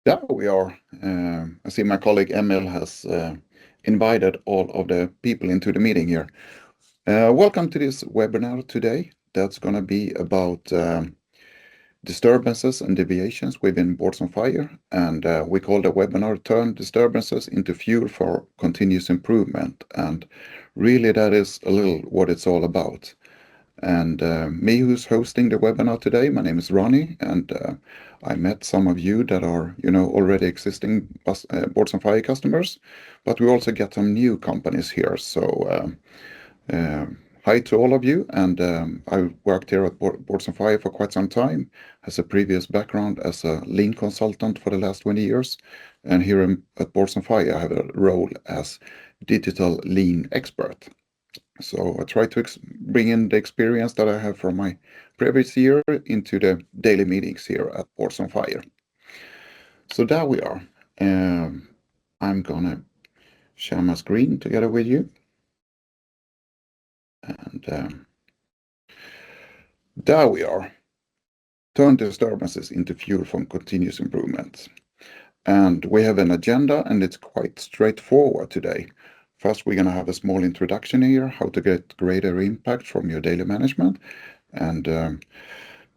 There we are. I see my colleague Emil has invited all of the people into the meeting here. Welcome to this webinar today. That's going to be about disturbances and deviations within boards on fire. And we call the webinar Turn Disturbances into Fuel for Continuous Improvement. And really that is a little what it's all about. And me who's hosting the webinar today, my name is Ronnie, and I met some of you that are, already existing Boards on Fire customers, but we also get some new companies here. So hi to all of you, and I worked here at Boards on Fire for quite some time, has a previous background as a lean consultant for the last 20 years, and here at Boards on Fire I have a role as digital lean expert. So I try to bring in the experience that I have from my previous year into the daily meetings here at Boards on Fire. So there we are. I'm gonna share my screen together with you. And there we are. Turn disturbances into fuel from continuous improvement. And we have an agenda, and it's quite straightforward today. First, we're going to have a small introduction here, how to get greater impact from your daily management. And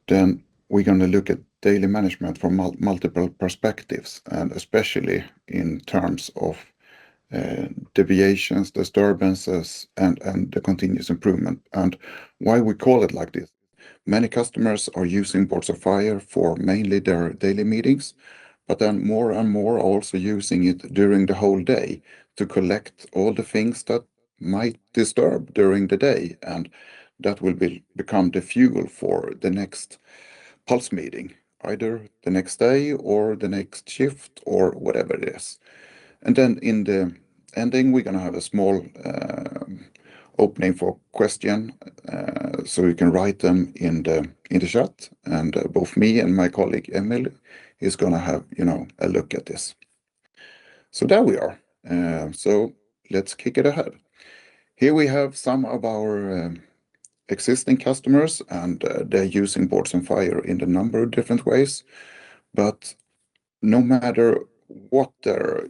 then we're going to look at daily management from multiple perspectives, and especially in terms of deviations, disturbances, and the continuous improvement. And why we call it like this. Many customers are using Boards of Fire for mainly their daily meetings, but then more and more are also using it during the whole day to collect all the things that might disturb during the day, and that will become the fuel for the next pulse meeting, either the next day or the next shift or whatever it is. And then in the ending, we're going to have a small opening for question, so you can write them in the chat, and both me and my colleague Emil is going to have a look at this. So there we are. So let's kick it ahead. Here we have some of our existing customers, and they're using Boards on Fire in a number of different ways. But no matter what their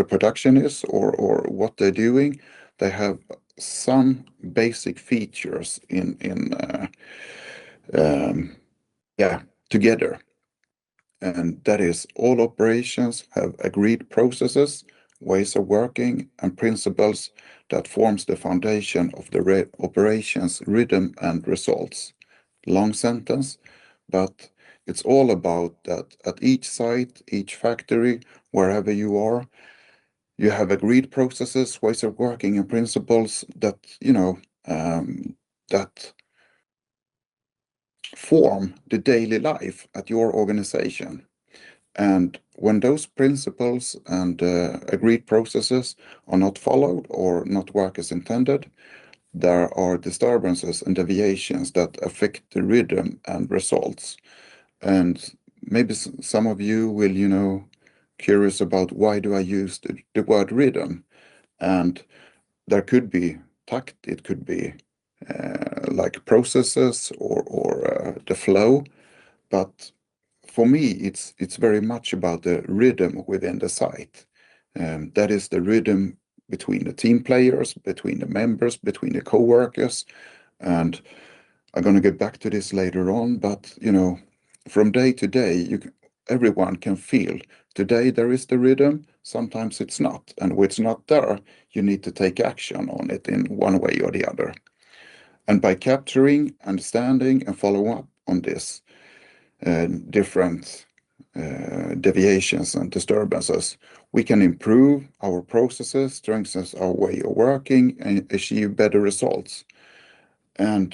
production is or what they're doing, they have some basic features together. And that is, all operations have agreed processes, ways of working, and principles that forms the foundation of the operations rhythm and results. Long sentence, but it's all about that at each site, each factory, wherever you are, you have agreed processes, ways of working, and principles that that form the daily life at your organization. And when those principles and agreed processes are not followed or not work as intended, there are disturbances and deviations that affect the rhythm and results. And maybe some of you will, curious about why do I use the word rhythm? And there could be takt, it could be like processes or the flow, but for me, it's very much about the rhythm within the site. That is the rhythm between the team players, between the members, between the co-workers. And I'm going to get back to this later on, but from day to day, everyone can feel today there is the rhythm, sometimes it's not. And when it's not there, you need to take action on it in one way or the other. And by capturing, understanding, and following up on this, different deviations and disturbances, we can improve our processes, strengthen our way of working, and achieve better results. And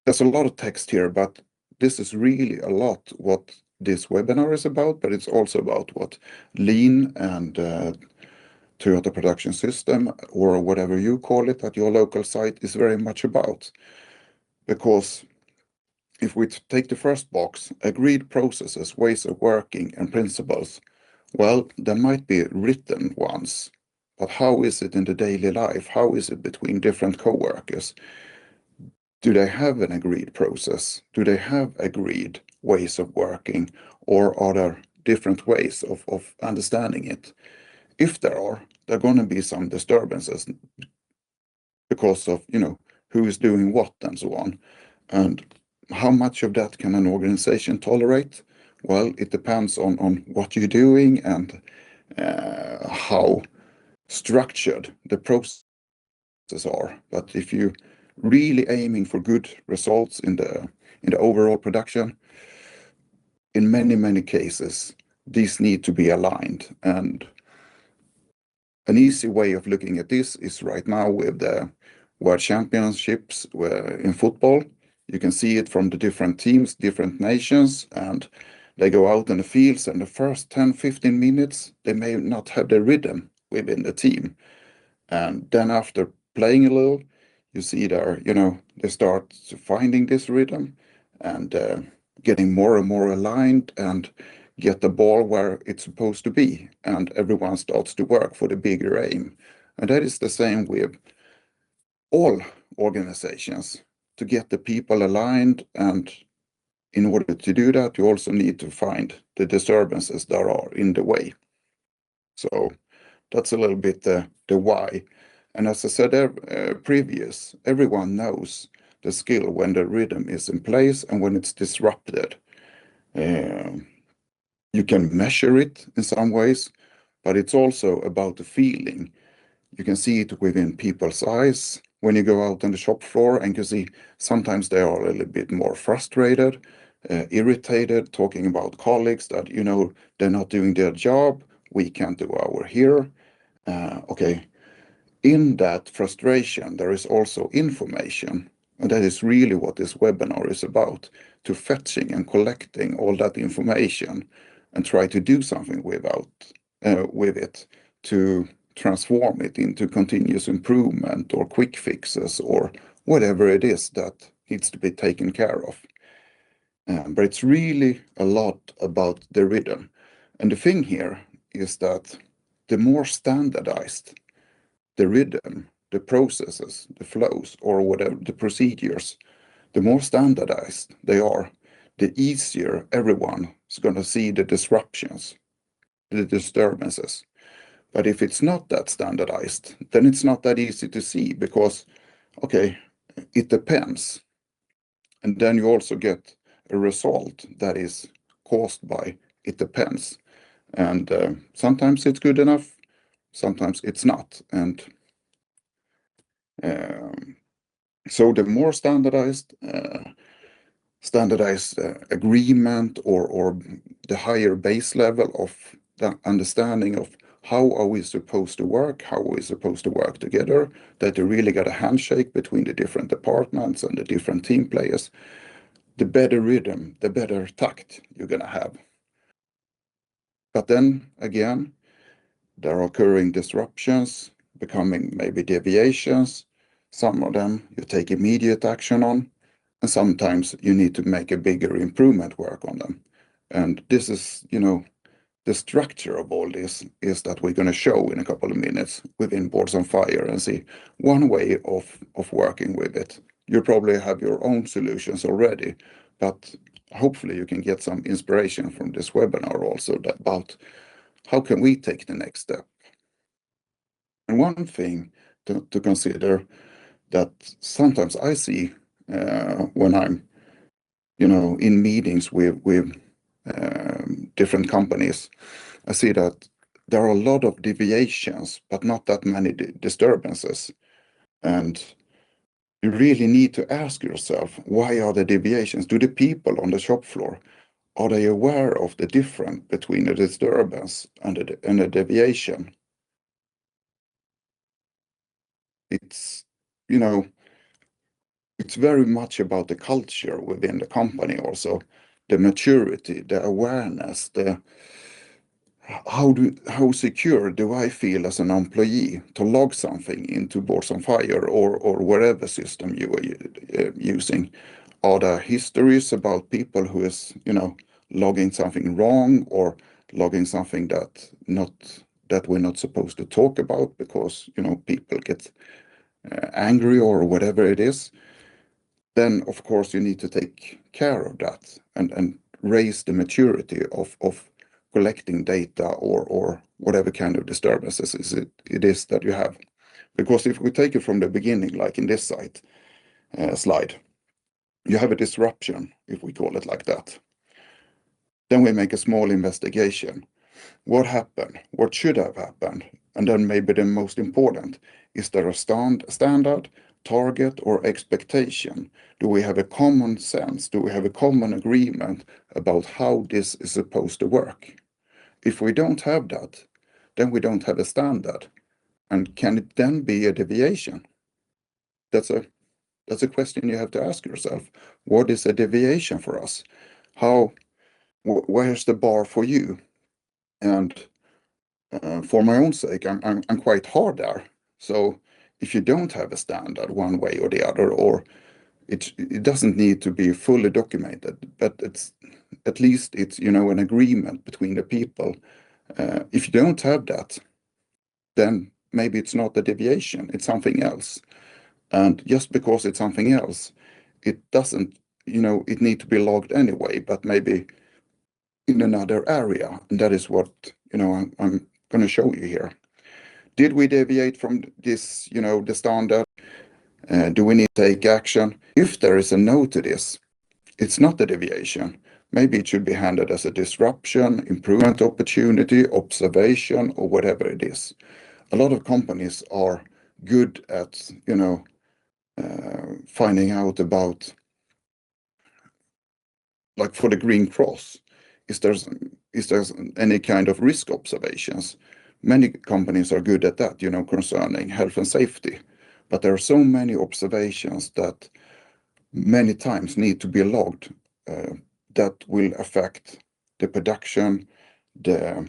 there's a lot of text here, but this is really a lot what this webinar is about, but it's also about what Lean and Toyota Production System, or whatever you call it at your local site, is very much about. Because if we take the first box, agreed processes, ways of working, and principles, well, there might be written ones, but how is it in the daily life? How is it between different co-workers? Do they have an agreed process? Do they have agreed ways of working? or are there different ways of understanding it? If there are going to be some disturbances because of, who is doing what and so on. And how much of that can an organization tolerate? Well, it depends on what you're doing and how structured the processes are. But if you're really aiming for good results in the overall production, in many cases, these need to be aligned. And an easy way of looking at this is right now with the World Championships in football. You can see it from the different teams, different nations, and they go out in the fields, and the first 10, 15 minutes, they may not have the rhythm within the team. And then after playing a little, you see they start finding this rhythm and getting more and more aligned and get the ball where it's supposed to be. And everyone starts to work for the bigger aim. And that is the same with all organizations to get the people aligned. And in order to do that, you also need to find the disturbances that are in the way. So that's a little bit the why. And as I said previous, everyone knows the skill when the rhythm is in place and when it's disrupted. You can measure it in some ways, but it's also about the feeling. You can see it within people's eyes when you go out on the shop floor and you see sometimes they are a little bit more frustrated, irritated, talking about colleagues that, they're not doing their job. We can't do our here. Okay, in that frustration, there is also information. And that is really what this webinar is about, to fetching and collecting all that information and try to do something with it to transform it into continuous improvement or quick fixes or whatever it is that needs to be taken care of. But it's really a lot about the rhythm. And the thing here is that the more standardized the rhythm, the processes, the flows, or whatever, the procedures, the more standardized they are, the easier everyone is going to see the disruptions, the disturbances. But if it's not that standardized, then it's not that easy to see because, okay, it depends. And then you also get a result that is caused by it depends. And sometimes it's good enough, sometimes it's not. And um, so the more standardized agreement or the higher base level of the understanding of how are we supposed to work, how are we supposed to work together, that you really got a handshake between the different departments and the different team players, the better rhythm, the better tact you're going to have. But then again, there are occurring disruptions, becoming maybe deviations. Some of them you take immediate action on, and sometimes you need to make a bigger improvement work on them. And this is, the structure of all this is that we're going to show in a couple of minutes within Boards on Fire and see one way of working with it. You probably have your own solutions already, but hopefully you can get some inspiration from this webinar also about how can we take the next step. And one thing to consider that sometimes I see when I'm in meetings with different companies, I see that there are a lot of deviations, but not that many disturbances. And you really need to ask yourself, why are the deviations? Do the people on the shop floor, are they aware of the difference between a disturbance and a deviation? It's, you know, it's very much about the culture within the company also, the maturity, the awareness, the how secure do I feel as an employee to log something into Boards on Fire or whatever system you are using? Are there histories about people who is, logging something wrong or logging something that we're not supposed to talk about because, people get angry or whatever it is? Then of course you need to take care of that and raise the maturity of collecting data or whatever kind of disturbances it is that you have. Because if we take it from the beginning, like in this slide, you have a disruption, if we call it like that. Then we make a small investigation. What happened? What should have happened? And then maybe the most important, is there a standard, target, or expectation? Do we have a common sense? Do we have a common agreement about how this is supposed to work? If we don't have that, then we don't have a standard. And can it then be a deviation? That's a question you have to ask yourself. What is a deviation for us? Where's the bar for you? And for my own sake, I'm quite hard there. So if you don't have a standard one way or the other, or it doesn't need to be fully documented, but it's at least it's an agreement between the people. If you don't have that, then maybe it's not a deviation, it's something else. And just because it's something else, it doesn't, it need to be logged anyway, but maybe in another area. And that is what, I'm going to show you here. Did we deviate from this, the standard? Do we need to take action? If there is a no to this, it's not a deviation. Maybe it should be handled as a disruption, improvement opportunity, observation, or whatever it is. A lot of companies are good at, finding out about, like for the Green Cross, is there any kind of risk observations? Many companies are good at that, concerning health and safety. But there are so many observations that many times need to be logged that will affect the production, the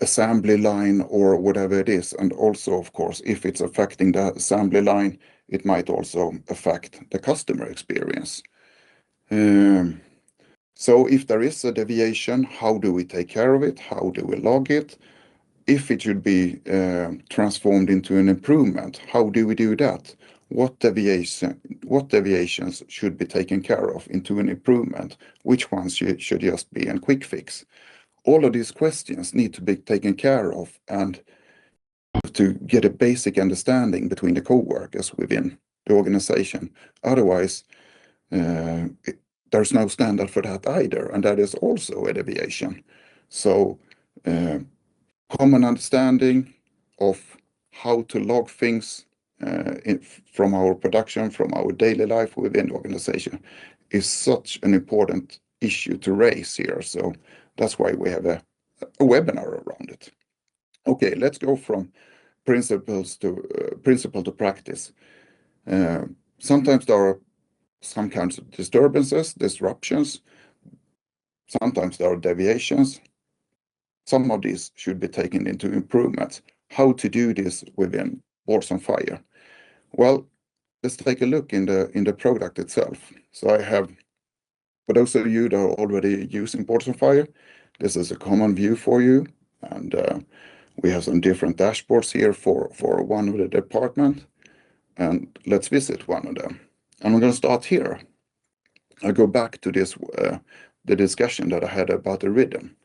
assembly line or whatever it is. And also, of course, if it's affecting the assembly line, it might also affect the customer experience. So if there is a deviation, how do we take care of it? How do we log it? If it should be transformed into an improvement, how do we do that? What deviations should be taken care of into an improvement? Which ones should just be a quick fix? All of these questions need to be taken care of and to get a basic understanding between the co-workers within the organization. Otherwise, there's no standard for that either, and that is also a deviation. So common understanding of how to log things from our production, from our daily life within the organization is such an important issue to raise here. So that's why we have a webinar around it. Okay, let's go from principle to practice. Sometimes there are some kinds of disturbances, disruptions. Sometimes there are deviations. Some of these should be taken into improvements. How to do this within Boards on Fire? Well, let's take a look in the product itself. So I have, for those of you that are already using Boards on Fire, this is a common view for you, and we have some different dashboards here for one of the department, and let's visit one of them. And I'm going to start here. I go back to this the discussion that I had about the rhythm,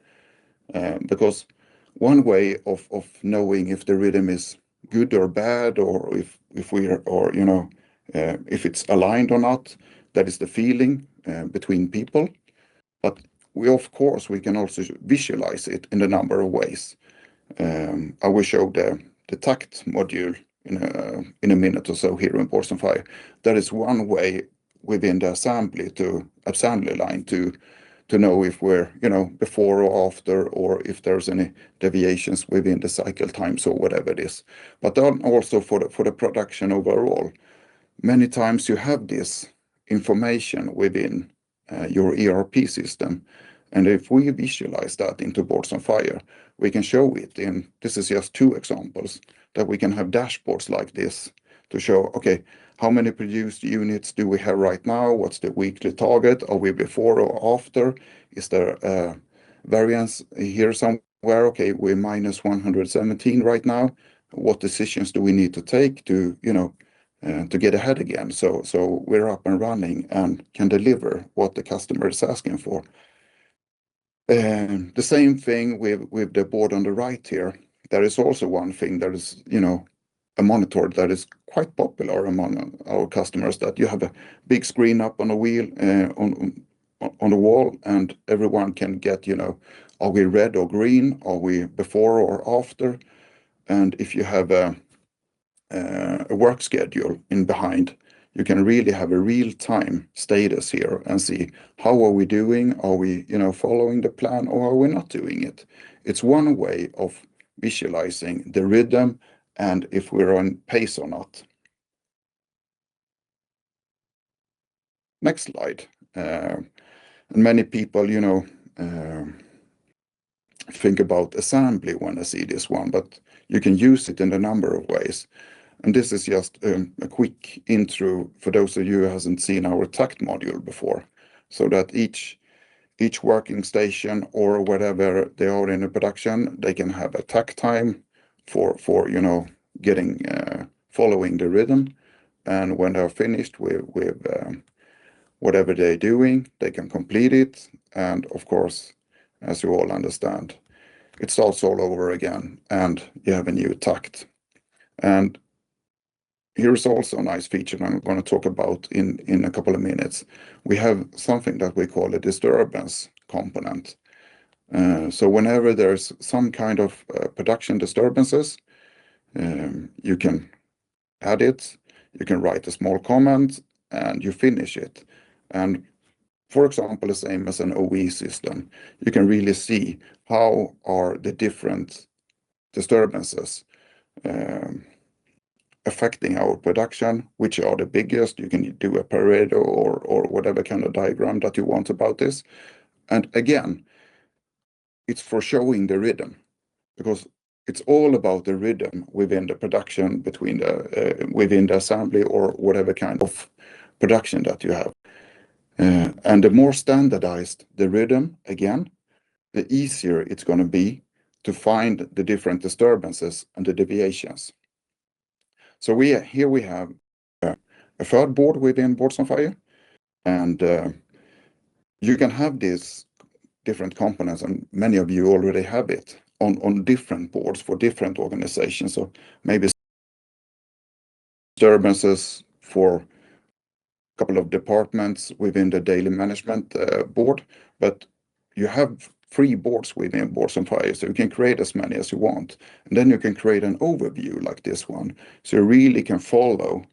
because one way of knowing if the rhythm is good or bad, or if we are, or if it's aligned or not, that is the feeling between people. But of course we can also visualize it in a number of ways. I will show the tact module in a minute or so here in Boards on Fire. That is one way within the assembly line to know if we're before or after, or if there's any deviations within the cycle times or whatever it is. But then also for the production overall, many times you have this information within your ERP system. And if we visualize that into Boards on Fire, we can show it in, this is just two examples, that we can have dashboards like this to show, okay, how many produced units do we have right now? What's the weekly target? Are we before or after? Is there a variance here somewhere? Okay, we're minus 117 right now. What decisions do we need to take to, to get ahead again. So we're up and running and can deliver what the customer is asking for. The same thing with the board on the right here. There is also one thing that is, a monitor that is quite popular among our customers, that you have a big screen up on a wheel, on the wall, and everyone can get, are we red or green? Are we before or after? And if you have a work schedule in behind, you can really have a real-time status here and see how are we doing? Are we, following the plan, or are we not doing it? It's one way of visualizing the rhythm and if we're on pace or not. Next slide. And many people, think about assembly when they see this one, but you can use it in a number of ways. And this is just a quick intro for those of you who hasn't seen our takt module before, so that each working station or whatever they are in a production, they can have a takt time for getting following the rhythm. And when they're finished with whatever they're doing, they can complete it. And of course, as you all understand, it starts all over again and you have a new takt. And here's also a nice feature I'm going to talk about in a couple of minutes. We have something that we call a disturbance component. So whenever there's some kind of production disturbances, you can add it, you can write a small comment, and you finish it. And for example, the same as an OE system, you can really see how are the different disturbances affecting our production, which are the biggest. You can do a Pareto or whatever kind of diagram that you want about this. And again, it's for showing the rhythm, because it's all about the rhythm within the production, between within the assembly or whatever kind of production that you have. And the more standardized the rhythm, again, the easier it's going to be to find the different disturbances and the deviations. So here we have a third board within Boards on Fire, and you can have these different components, and many of you already have it on different boards for different organizations. So maybe disturbances for a couple of departments within the daily management board, but you have 3 boards within Boards on Fire, so you can create as many as you want. And then you can create an overview like this one, so you really can follow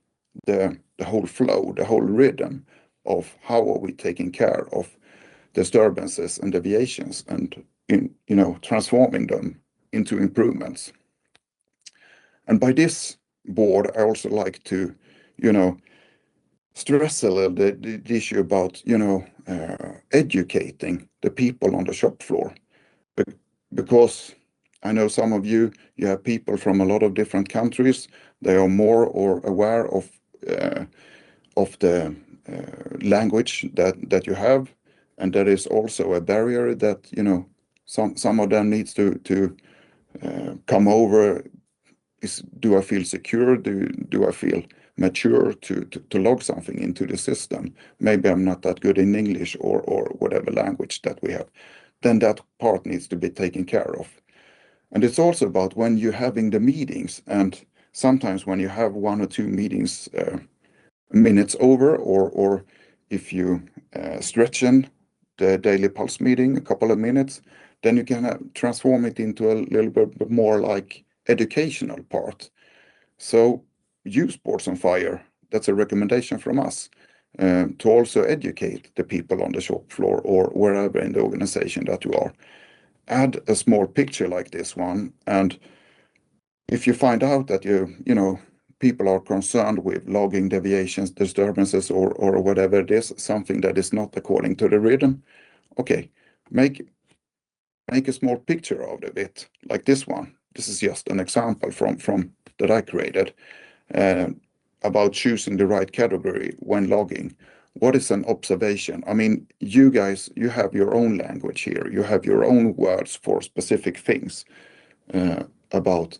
the whole flow, the whole rhythm of how are we taking care of disturbances and deviations, and transforming them into improvements. And by this board, I also like to, stress a little the issue about, educating the people on the shop floor. Because I know some of you have people from a lot of different countries. They are more or aware of the language that you have, and there is also a barrier that some of them needs to come over. Do I feel secure? Do I feel mature to log something into the system? Maybe I'm not that good in English or whatever language that we have. Then that part needs to be taken care of. And it's also about when you're having the meetings, and sometimes when you have 1 or 2 meetings minutes over, or if you stretchen the daily pulse meeting a couple of minutes, then you can transform it into a little bit more like educational part. So use Boards on Fire. That's a recommendation from us, to also educate the people on the shop floor or wherever in the organization that you are. Add a small picture like this one, and if you find out that people are concerned with logging deviations, disturbances, or whatever it is, something that is not according to the rhythm, okay, make a small picture out of it, like this one. This is just an example from that I created, about choosing the right category when logging. What is an observation? I mean, you guys, you have your own language here. You have your own words for specific things about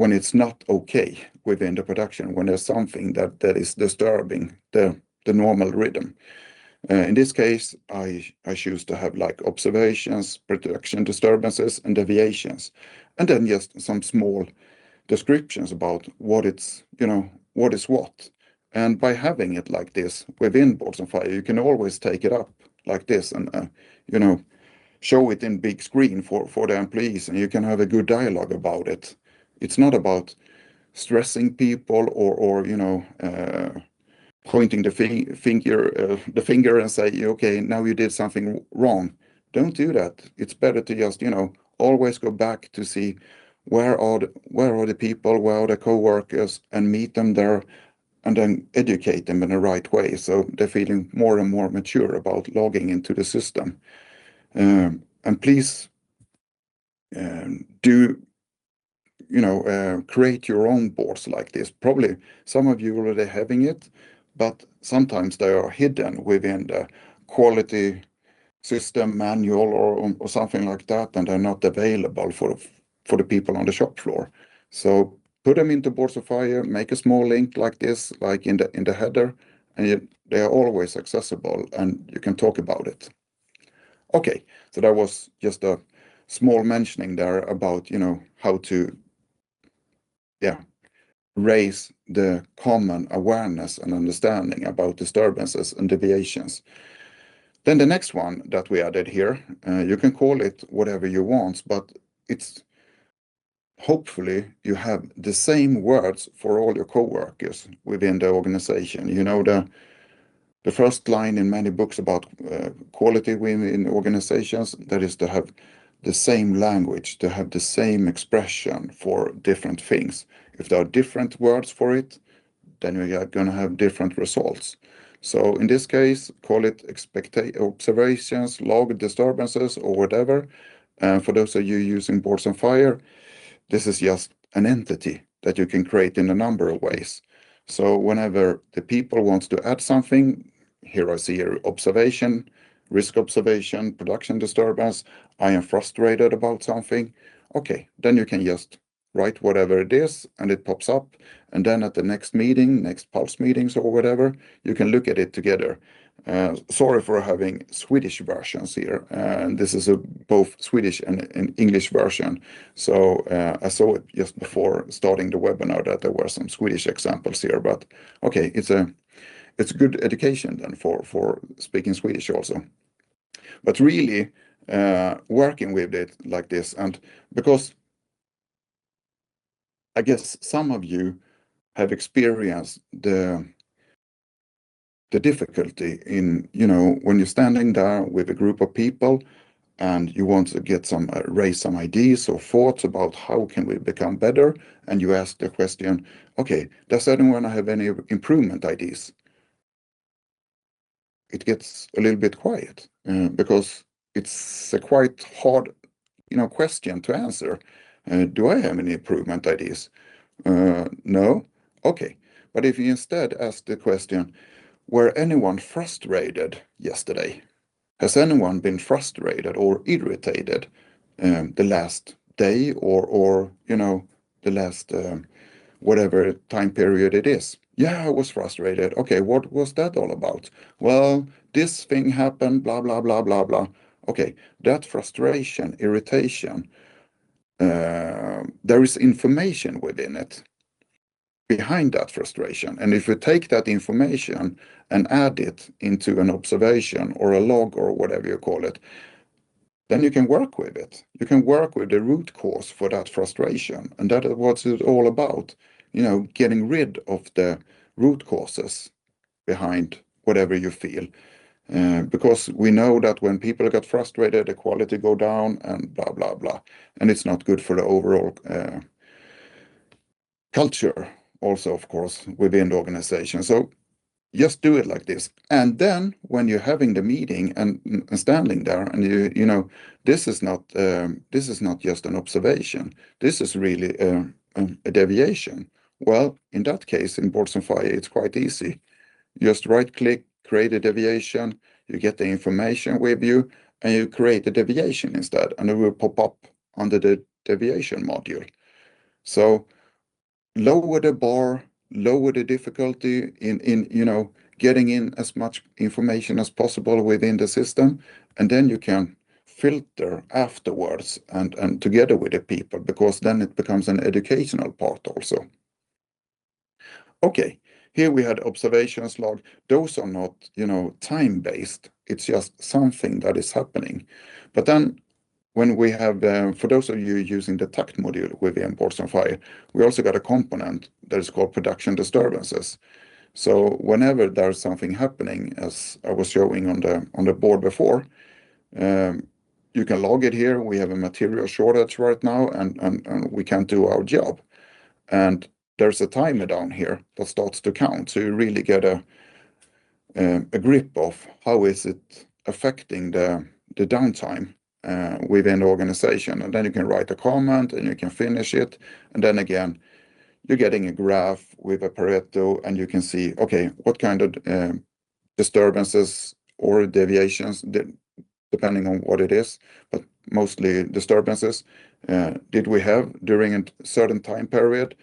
when it's not okay within the production, when there's something that is disturbing the normal rhythm. In this case, I choose to have like observations, production disturbances, and deviations, and then just some small descriptions about what it's, what is what. And by having it like this within Boards on Fire, you can always take it up like this and, you know, show it in big screen for the employees, and you can have a good dialogue about it. It's not about stressing people or pointing the finger and say, okay, now you did something wrong. Don't do that. It's better to just, always go back to see where are the people, where are the co-workers, and meet them there, and then educate them in the right way, so they're feeling more and more mature about logging into the system. And please do create your own boards like this. Probably some of you already having it, but sometimes they are hidden within the quality system manual or something like that, and they're not available for the people on the shop floor. So put them into Boards of Fire, make a small link like this, like in the header, and they are always accessible, and you can talk about it. Okay, so that was just a small mentioning there about how to raise the common awareness and understanding about disturbances and deviations. Then the next one that we added here, you can call it whatever you want, but it's hopefully you have the same words for all your co-workers within the organization. The first line in many books about quality within organizations, that is to have the same language, to have the same expression for different things. If there are different words for it, then we are going to have different results. So in this case, call it observations, log disturbances, or whatever. For those of you using Boards on Fire, this is just an entity that you can create in a number of ways. So whenever the people wants to add something, here I see here observation, risk observation, production disturbance, I am frustrated about something. Okay, then you can just write whatever it is and it pops up. And then at the next meeting, next Pulse meetings or whatever, you can look at it together. Sorry for having Swedish versions here. And this is both Swedish and English version. So I saw it just before starting the webinar that there were some Swedish examples here. But okay, it's good education then for speaking Swedish also. But really working with it like this, and because I guess some of you have experienced the difficulty in, when you're standing there with a group of people and you want to get raise some ideas or thoughts about how can we become better, and you ask the question, okay, does anyone have any improvement ideas? It gets a little bit quiet because it's a quite hard, question to answer. Do I have any improvement ideas? No? Okay. But if you instead ask the question, were anyone frustrated yesterday? Has anyone been frustrated or irritated the last day or the last whatever time period it is? Yeah, I was frustrated. Okay, what was that all about? Well, this thing happened, blah, blah, blah, blah, blah. Okay, that frustration, irritation, there is information within it, behind that frustration. And if you take that information and add it into an observation or a log or whatever you call it, then you can work with it. You can work with the root cause for that frustration. And that is what it's all about, getting rid of the root causes behind whatever you feel. Because we know that when people get frustrated, the quality go down and blah, blah, blah. And it's not good for the overall culture also, of course, within the organization. So just do it like this. And then when you're having the meeting and standing there and this is not just an observation. This is really a deviation. Well, in that case, in Boards on Fire, it's quite easy. Just right click, create a deviation, you get the information with you, and you create a deviation instead, and it will pop up under the deviation module. So lower the bar, lower the difficulty in getting in as much information as possible within the system, and then you can filter afterwards and together with the people, because then it becomes an educational part also. Okay, here we had observations log. Those are not time-based. It's just something that is happening. But then when we have, for those of you using the TACT module within Boards on Fire, we also got a component that is called production disturbances. So whenever there's something happening, as I was showing on the board before, you can log it here. We have a material shortage right now, and we can't do our job. And there's a timer down here that starts to count. So you really get a grip of how is it affecting the downtime within the organization. And then you can write a comment and you can finish it. And then again, you're getting a graph with a Pareto, and you can see, okay, what kind of disturbances or deviations, depending on what it is, but mostly disturbances, did we have during a certain time period.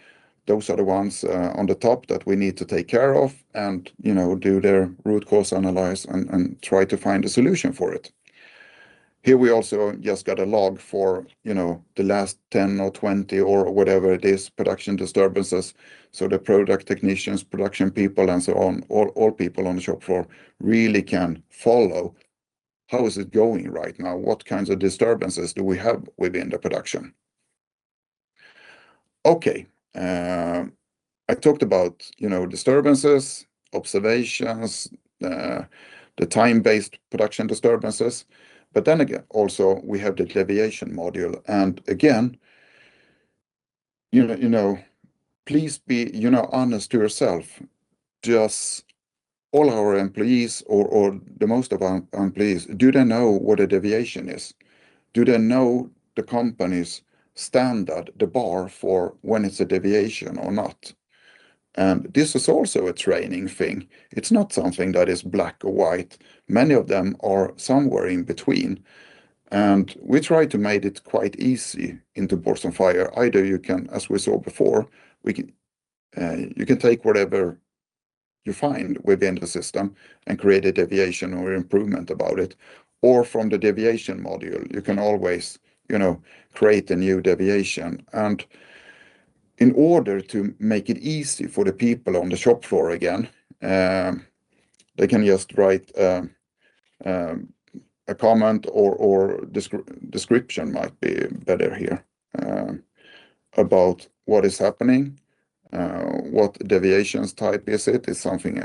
Those are the ones on the top that we need to take care of and do their root cause analysis and try to find a solution for it. Here we also just got a log for the last 10 or 20 or whatever it is, production disturbances. So the product technicians, production people, and so on, all people on the shop floor really can follow how is it going right now? What kinds of disturbances do we have within the production? Okay, I talked about disturbances, observations, the time-based production disturbances, but then again, also we have the deviation module, and again, please be honest to yourself. Does all our employees or the most of our employees, do they know what a deviation is? Do they know the company's standard, the bar for when it's a deviation or not? And this is also a training thing. It's not something that is black or white. Many of them are somewhere in between. And we try to make it quite easy into Boards on Fire. Either you can, as we saw before, you can take whatever you find within the system and create a deviation or improvement about it. Or from the deviation module, you can always, create a new deviation. And in order to make it easy for the people on the shop floor again, they can just write a comment or description might be better here about what is happening, what deviations type is it, is something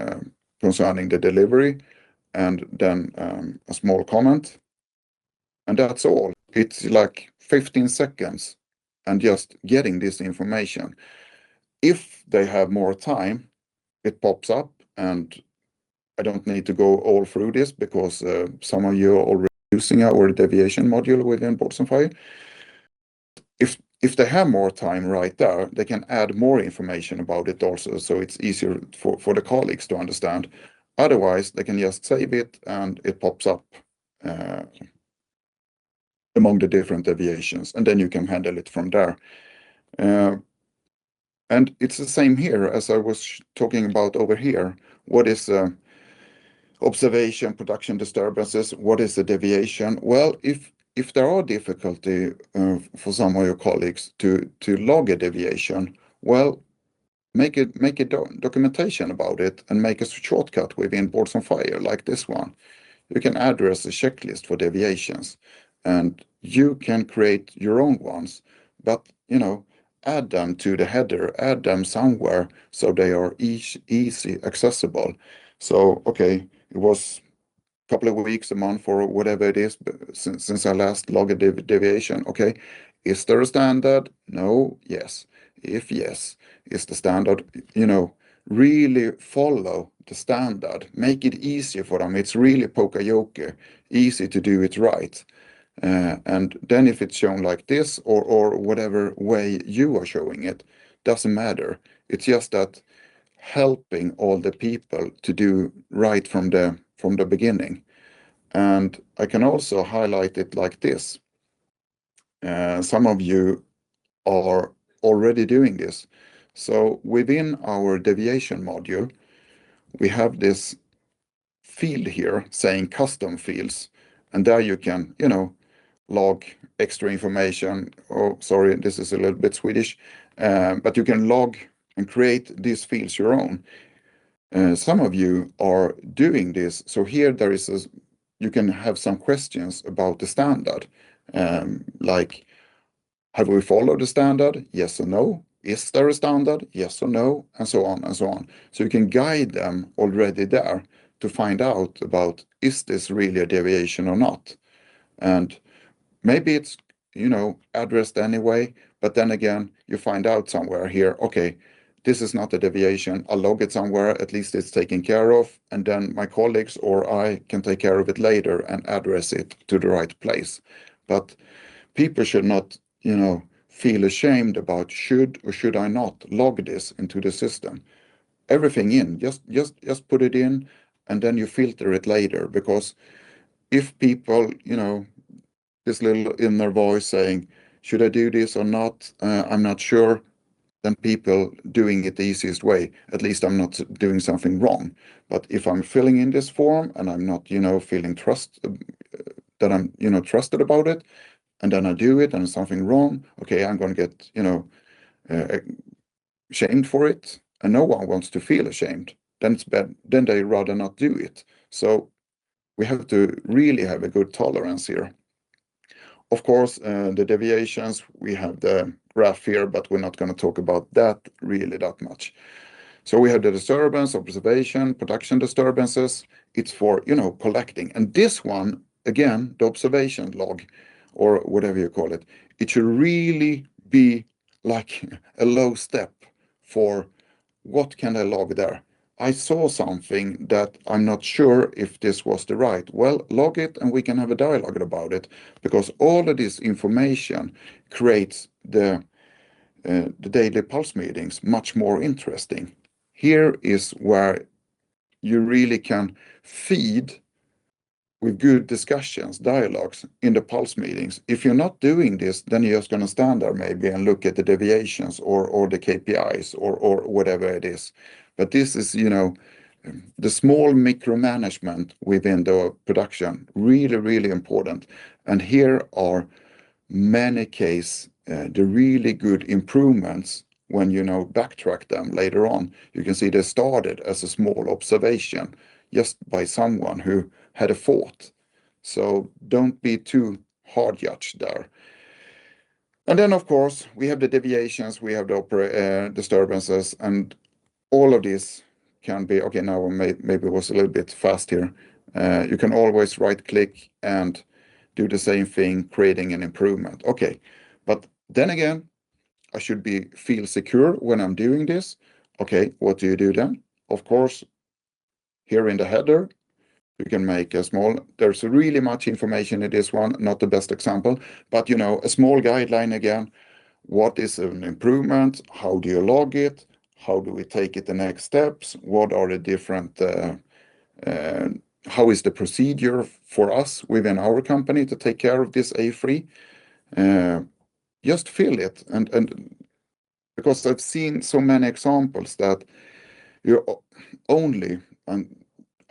concerning the delivery, and then a small comment. And that's all. It's like 15 seconds and just getting this information. If they have more time, it pops up, and I don't need to go all through this because some of you are already using our deviation module within Boards on Fire. If they have more time right there, they can add more information about it also, so it's easier for the colleagues to understand. Otherwise, they can just save it and it pops up among the different deviations, and then you can handle it from there. And it's the same here as I was talking about over here. What is observation, production disturbances? What is the deviation? Well, if there are difficulty for some of your colleagues to log a deviation, well, make a documentation about it and make a shortcut within Boards on Fire like this one. You can address a checklist for deviations, and you can create your own ones, but add them to the header, add them somewhere so they are easy accessible. So, okay, it was a couple of weeks, a month, or whatever it is since I last logged a deviation. Okay, is there a standard? No, yes. If yes, is the standard, really follow the standard, make it easier for them. It's really poka-yoke, easy to do it right. And then if it's shown like this or whatever way you are showing it, doesn't matter. It's just that helping all the people to do right from the beginning. And I can also highlight it like this. Some of you are already doing this. So within our deviation module, we have this field here saying custom fields, and there you can, log extra information. Oh, sorry, this is a little bit Swedish, but you can log and create these fields your own. Some of you are doing this. So here you can have some questions about the standard, like, have we followed the standard? Yes or no? Is there a standard? Yes or no? And so on and so on. So you can guide them already there to find out about, is this really a deviation or not? And maybe it's, addressed anyway, but then again, you find out somewhere here, okay, this is not a deviation. I'll log it somewhere, at least it's taken care of, and then my colleagues or I can take care of it later and address it to the right place. But people should not, feel ashamed about should or should I not log this into the system. Everything in, just put it in, and then you filter it later. Because if people, this little inner voice saying, should I do this or not? I'm not sure. Then people doing it the easiest way. At least I'm not doing something wrong. But if I'm filling in this form and I'm not, feeling that I'm, trusted about it, and then I do it and something wrong, okay, I'm going to get, uh, shamed for it, and no one wants to feel ashamed. Then it's bad. Then they rather not do it. So we have to really have a good tolerance here. Of course, the deviations, we have the graph here, but we're not going to talk about that really that much. So we have the disturbance, observation, production disturbances. It's for, collecting. And this one, again, the observation log, or whatever you call it, it should really be like a low step for what can I log there. I saw something that I'm not sure if this was the right. Well, log it and we can have a dialogue about it, because all of this information creates the daily pulse meetings much more interesting. Here is where you really can feed with good discussions, dialogues in the pulse meetings. If you're not doing this, then you're just going to stand there maybe and look at the deviations or the KPIs or whatever it is. But this is, the small micromanagement within the production, really, really important. And here are many cases, the really good improvements when backtrack them later on. You can see they started as a small observation just by someone who had a thought. So don't be too hard judged there. And then, of course, we have the deviations, we have the disturbances, and all of this can be, okay, now maybe it was a little bit fast here. You can always right click and do the same thing, creating an improvement. Okay, but then again, I should feel secure when I'm doing this. Okay, what do you do then? Of course, here in the header, you can make a small, there's really much information in this one, not the best example, but a small guideline again. What is an improvement? How do you log it? How do we take it the next steps? What are the different, how is the procedure for us within our company to take care of this A3? Just fill it. And because I've seen so many examples that you're only, and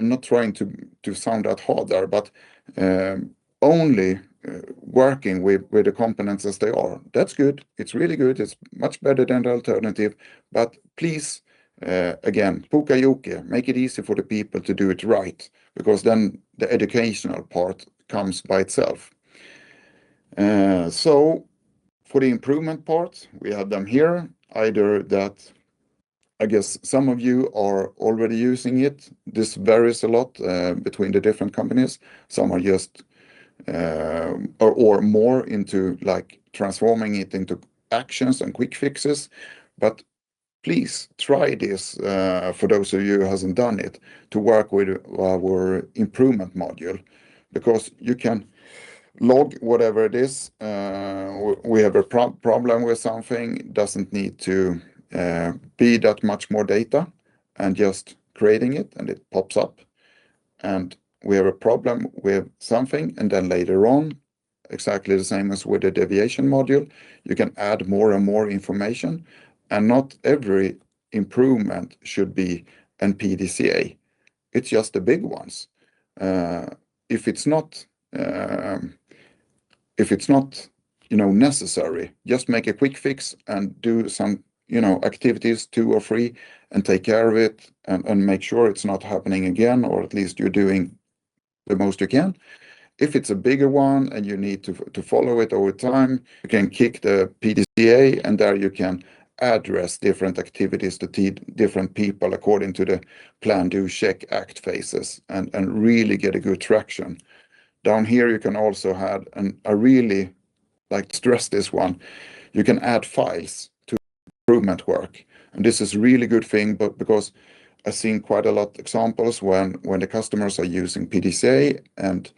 I'm not trying to sound that hard there, but only working with the components as they are. That's good. It's really good. It's much better than the alternative. But please, again, puka make it easy for the people to do it right, because then the educational part comes by itself. So for the improvement part, we have them here, either that I guess some of you are already using it. This varies a lot between the different companies. Some are just or more into like transforming it into actions and quick fixes. But please try this for those of you who hasn't done it, to work with our improvement module, because you can log whatever it is. We have a problem with something, doesn't need to be that much more data, and just creating it and it pops up. And we have a problem with something, and then later on, exactly the same as with the deviation module, you can add more and more information, And not every improvement should be an PDCA. It's just the big ones. Uh, if it's not um, if it's not necessary, just make a quick fix and do some activities, 2 or 3, and take care of it, and make sure it's not happening again, or at least you're doing the most you can. If it's a bigger one and you need to follow it over time, you can kick the PDCA, and there you can address different activities to different people according to the plan, do, check, act phases, and really get a good traction. Down here, you can also add, and I really like to stress this one, you can add files to improvement work. And this is really good thing, but because I've seen quite a lot of examples when the customers are using PDCA, and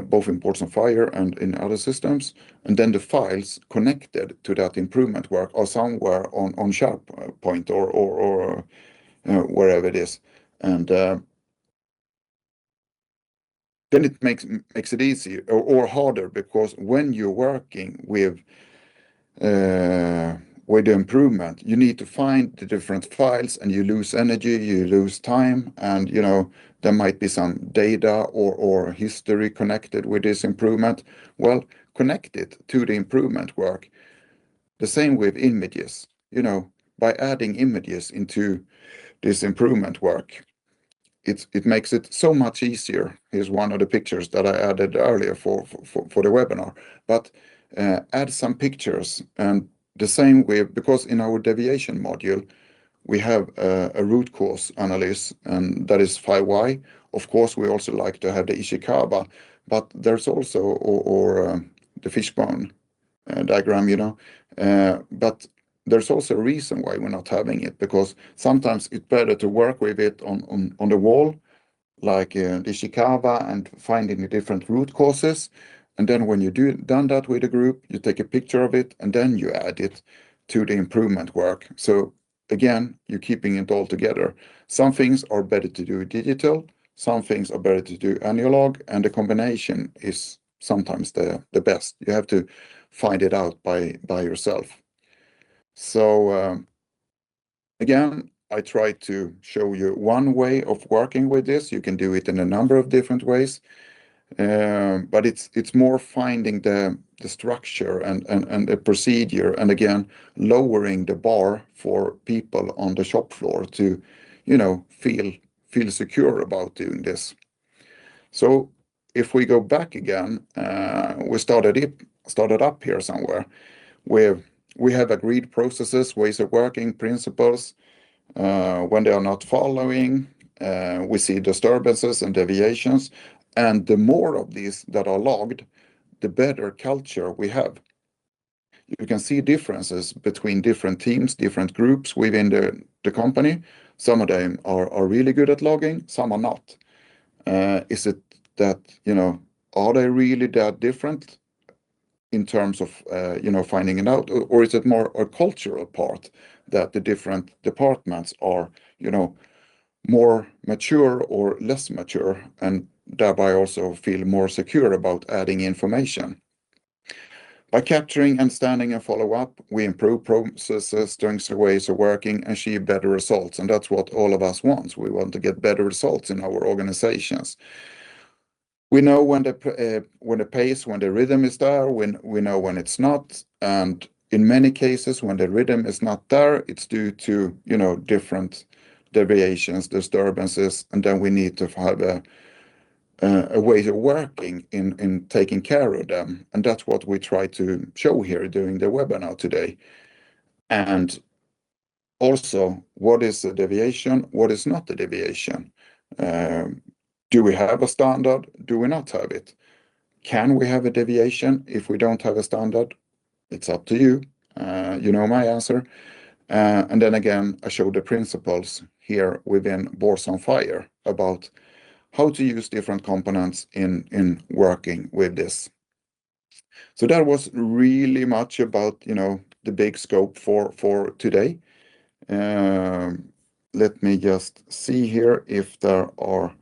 both in ports and fire and in other systems, and then the files connected to that improvement work are somewhere on SharePoint or wherever it is, and then it makes it easy or harder, because when you're working with the improvement, you need to find the different files, and you lose energy, you lose time, and there might be some data or history connected with this improvement. Well, connect it to the improvement work. The same with images, by adding images into this improvement work, it makes it so much easier. Here's one of the pictures that I added earlier for the webinar. But add some pictures, and the same with, because in our deviation module, we have a root cause analysis, and that is 5Y. Of course, we also like to have the Ishikawa, but there's also, or the fishbone diagram, but there's also a reason why we're not having it, because sometimes it's better to work with it on the wall, like the Ishikawa, and finding the different root causes. And then when you done that with a group, you take a picture of it, and then you add it to the improvement work. So again, you're keeping it all together. Some things are better to do digital, some things are better to do analog, and the combination is sometimes the best. You have to find it out by yourself. So again, I try to show you one way of working with this. You can do it in a number of different ways, but it's more finding the structure and the procedure, and again, lowering the bar for people on the shop floor to, feel secure about doing this. So if we go back again, we started up here somewhere where we have agreed processes, ways of working, principles. When they are not following, we see disturbances and deviations. And the more of these that are logged, the better culture we have. You can see differences between different teams, different groups within the company. Some of them are really good at logging, some are not. Is it that, are they really that different in terms of, finding it out? Or is it more a cultural part that the different departments are, more mature or less mature, and thereby also feel more secure about adding information? By capturing, understanding, and follow up, we improve processes, strengths, ways of working, and achieve better results. And that's what all of us want. We want to get better results in our organizations. We know when the pace, when the rhythm is there, when we know when it's not, and in many cases, when the rhythm is not there, it's due to different deviations, disturbances, and then we need to have a way of working in taking care of them, and that's what we try to show here during the webinar today. And also, what is a deviation? What is not a deviation? Do we have a standard? Do we not have it? Can we have a deviation if we don't have a standard? It's up to you. You know my answer. And then again, I show the principles here within Boards on Fire about how to use different components in working with this. So that was really much about, the big scope for today. Let me just see here if there are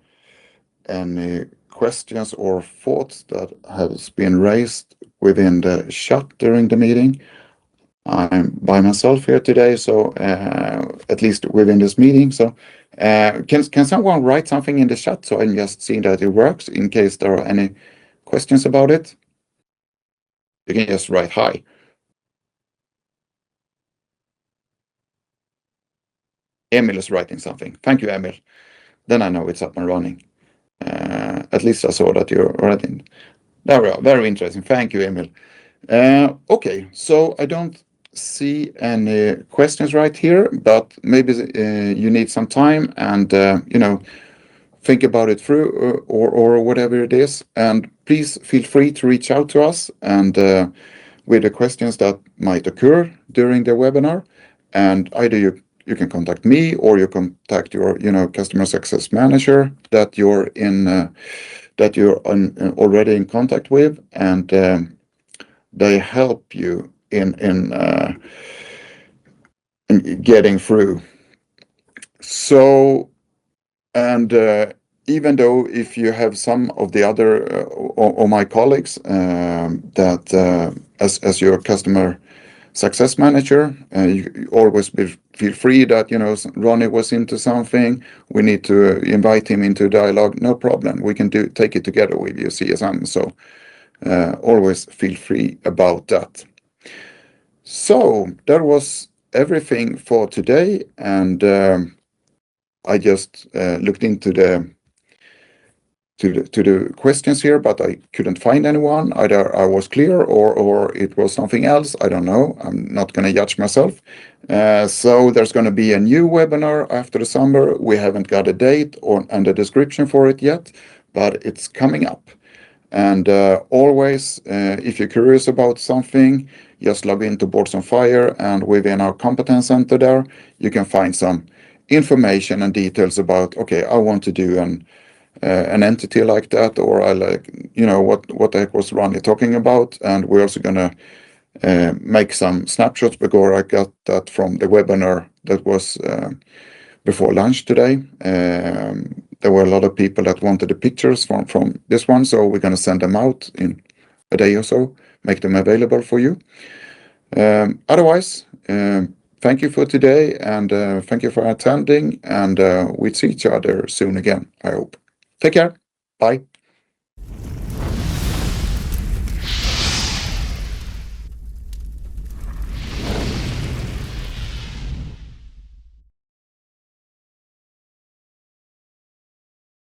any questions or thoughts that has been raised within the chat during the meeting. I'm by myself here today, so at least within this meeting. So can someone write something in the chat so I can just see that it works in case there are any questions about it? You can just write hi. Emil is writing something. Thank you, Emil. Then I know it's up and running. At least I saw that you're writing. There we are. Very interesting. Thank you, Emil. Okay, so I don't see any questions right here, but maybe you need some time and think about it through or whatever it is. And please feel free to reach out to us and with the questions that might occur during the webinar. And either you can contact me or you contact your customer success manager that you're already in contact with, and they help you in getting through. So, and even though if you have some of the other or my colleagues that as your customer success manager, you always feel free that Ronnie was into something, we need to invite him into dialogue. No problem, we can take it together with you, CSM. So always feel free about that. So that was everything for today, and I just looked into the questions here, but I couldn't find anyone. Either I was clear or it was something else. I don't know. I'm not going to judge myself. So there's going to be a new webinar after the summer. We haven't got a date and a description for it yet, but it's coming up. And always, if you're curious about something, just log into Boards on Fire, and within our competence center there, you can find some information and details about, okay, I want to do an entity like that, or I like, what the heck was Ronnie talking about. And we're also going to make some snapshots, because I got that from the webinar that was before lunch today. There were a lot of people that wanted the pictures from this one, so we're going to send them out in a day or so, make them available for you. Otherwise, thank you for today, and thank you for attending, and we'll see each other soon again, I hope. Take care. Bye.